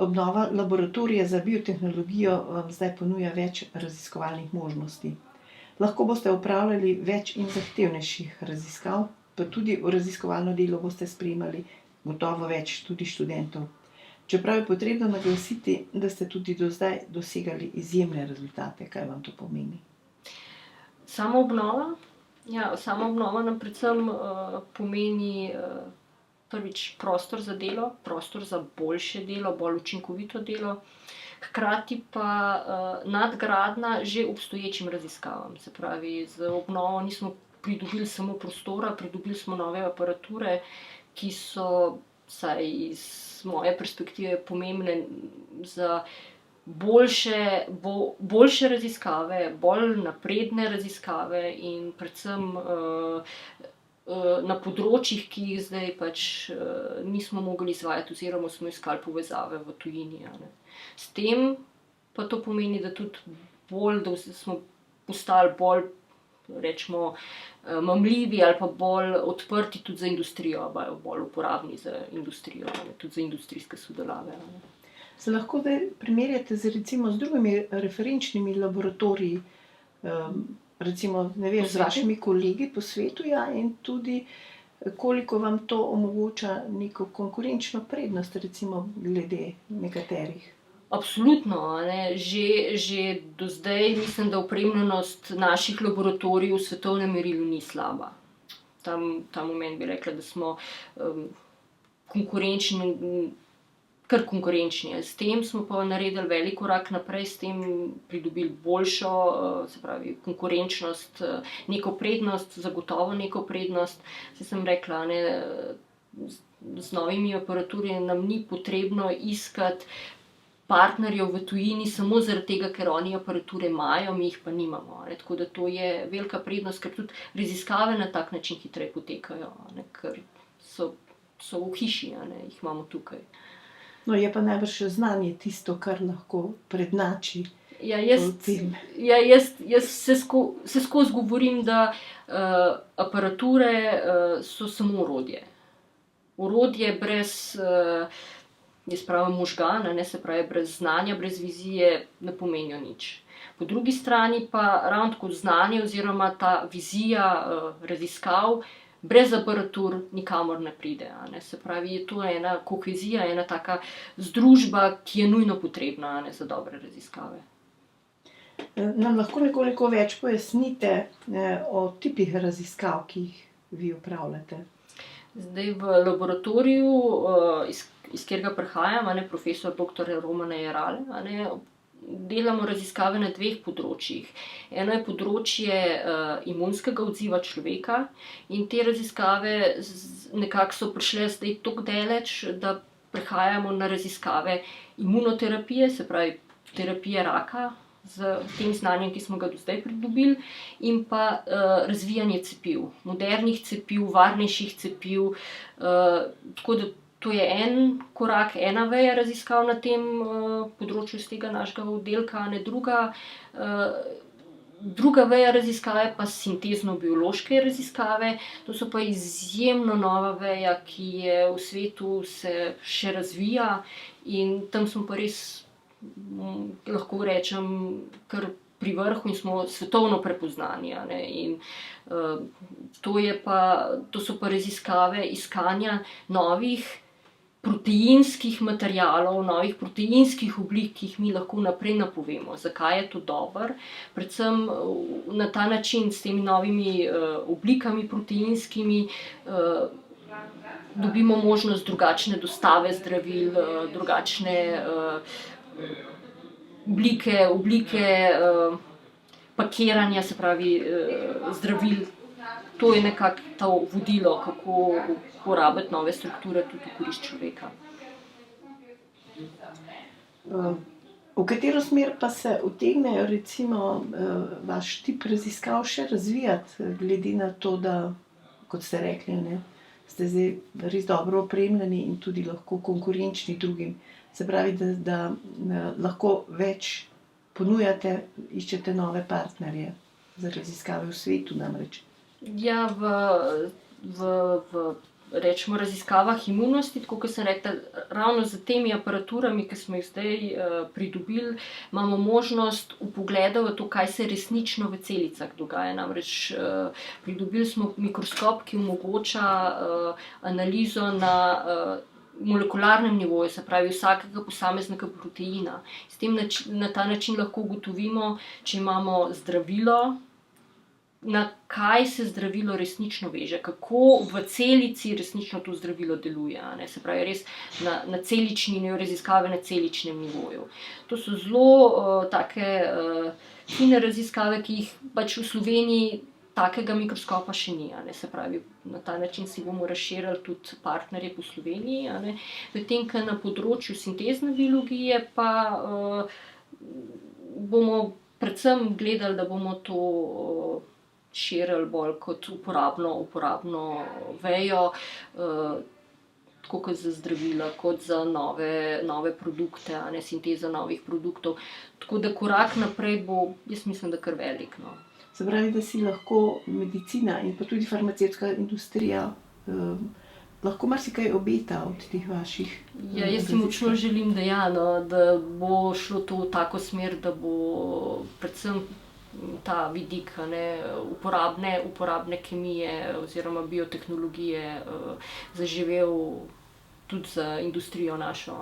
obnova laboratorija za biotehnologijo vam zdaj ponuja več raziskovalnih možnosti. Lahko boste opravljali več in zahtevnejših raziskav, pa tudi v raziskovalno delo boste sprejemali gotovo več tudi študentov. Čeprav je potrebno naglasiti, da ste tudi do zdaj dosegali izjemne rezultate. Kaj vam to pomeni? Samoobnova? Ja, samoobnova nam predvsem pomeni prvič prostor za delo, prostor za boljše delo, bolj učinkovito delo, hkrati pa nadgradnja že obstoječim raziskavam. Se pravi, z obnovo nismo pridobili samo prostora, pridobili smo nove aparature, ki so, vsaj iz moje perspektive, pomembne za boljše raziskave, bolj napredne raziskave in predvsem na področjih, ki jih zdaj pač nismo mogli izvajati oziroma smo iskali povezave v tujini. S tem pa to pomeni, da tudi da smo postali bolj, rečemo, mamljivi ali pa bolj odprti tudi za industrijo, bolj uporabni za industrijo, tudi za industrijske sodelave. Se lahko zdaj primerjate recimo z drugimi referenčnimi laboratoriji, recimo, ne vem, z vašimi kolegi po svetu, ja, in tudi koliko vam to omogoča neko konkurenčno prednost, recimo glede nekaterih? Absolutno, že do zdaj mislim, da opremljenost naših laboratorijev v svetovnem merilu ni slaba. Ta moment bi rekla, da smo konkurenčni, kar konkurenčni. S tem smo pa naredili velik korak naprej, s tem pridobili boljšo, se pravi, konkurenčnost, neko prednost, zagotovo neko prednost. Saj sem rekla, z novimi aparaturami nam ni potrebno iskati partnerjev v tujini samo zaradi tega, ker oni aparature imajo, mi jih pa nimamo. Tako da to je velika prednost, ker tudi raziskave na tak način hitreje potekajo, ker so v hiši, jih imamo tukaj. No, je pa najbrž znanje tisto, kar lahko prednači. Ja, jaz se skozi govorim, da aparature so samo orodje. Orodje brez, jaz pravim, možgana, se pravi, brez znanja, brez vizije ne pomenijo nič. Po drugi strani pa ravno tako znanje oziroma ta vizija raziskav brez aparatur nikamor ne pride. Se pravi, je to ena kohezija, ena taka združba, ki je nujno potrebna za dobre raziskave. Nam lahko nekoliko več pojasnite o tipih raziskav, ki jih vi opravljate? Zdaj v laboratoriju, iz katerega prihajam, profesor dr. Romana Jerale, delamo raziskave na dveh področjih. Eno je področje imunskega odziva človeka in te raziskave nekako so prišle zdaj toliko daleč, da prehajamo na raziskave imunoterapije, se pravi terapije raka, z tem znanjem, ki smo ga do zdaj pridobili, in pa razvijanje cepiv, modernih cepiv, varnejših cepiv, tako da to je en korak, ena veja raziskav na tem področju iz tega našega oddelka, druga veja raziskave pa sintezno-biološke raziskave, to so pa izjemno nova veja, ki je v svetu se še razvija in tam smo pa res, lahko rečem, kar pri vrhu in smo svetovno prepoznani. In to so pa raziskave iskanja novih proteinskih materialov, novih proteinskih oblik, ki jih mi lahko naprej napovemo. Zakaj je to dobro? Predvsem na ta način, s temi novimi oblikami proteinskimi, dobimo možnost drugačne dostave zdravil, drugačne oblike pakiranja, se pravi zdravil. To je nekako to vodilo, kako uporabiti nove strukture tudi v korist človeka. V katero smer pa se utegne recimo vaš tip raziskav še razvijati, glede na to, da, kot ste rekli, ste zdaj res dobro opremljeni in tudi lahko konkurenčni drugim. Se pravi, da lahko več ponujate, iščete nove partnerje za raziskave v svetu namreč. Ja, v rečemo, raziskavah imunosti, tako kot sem rekla, ravno z temi aparaturami, ki smo jih zdaj pridobili, imamo možnost vpogleda v to, kaj se resnično v celicah dogaja. Namreč pridobili smo mikroskop, ki omogoča analizo na molekularnem nivoju, se pravi vsakega posameznega proteina. Na ta način lahko ugotovimo, če imamo zdravilo, na kaj se zdravilo resnično veže, kako v celici resnično to zdravilo deluje. Se pravi, res na celični nivo, raziskave na celičnem nivoju. To so zelo take fine raziskave, ki jih pač v Sloveniji takega mikroskopa še ni. Se pravi, na ta način si bomo razširili tudi partnerje po Sloveniji. Medtem ko na področju sintezne biologije pa bomo predvsem gledali, da bomo to širili bolj kot uporabno vejo, tako kot za zdravila, kot za nove produkte, sinteza novih produktov. Tako da korak naprej bo, jaz mislim, da kar velik. Se pravi, da si lahko medicina in pa tudi farmacevtska industrija lahko marsikaj obeta od teh vaših jaz si močno želim, da bo šlo to v tako smer, da bo predvsem ta vidik uporabne kemije oziroma biotehnologije zaživel tudi za industrijo našo.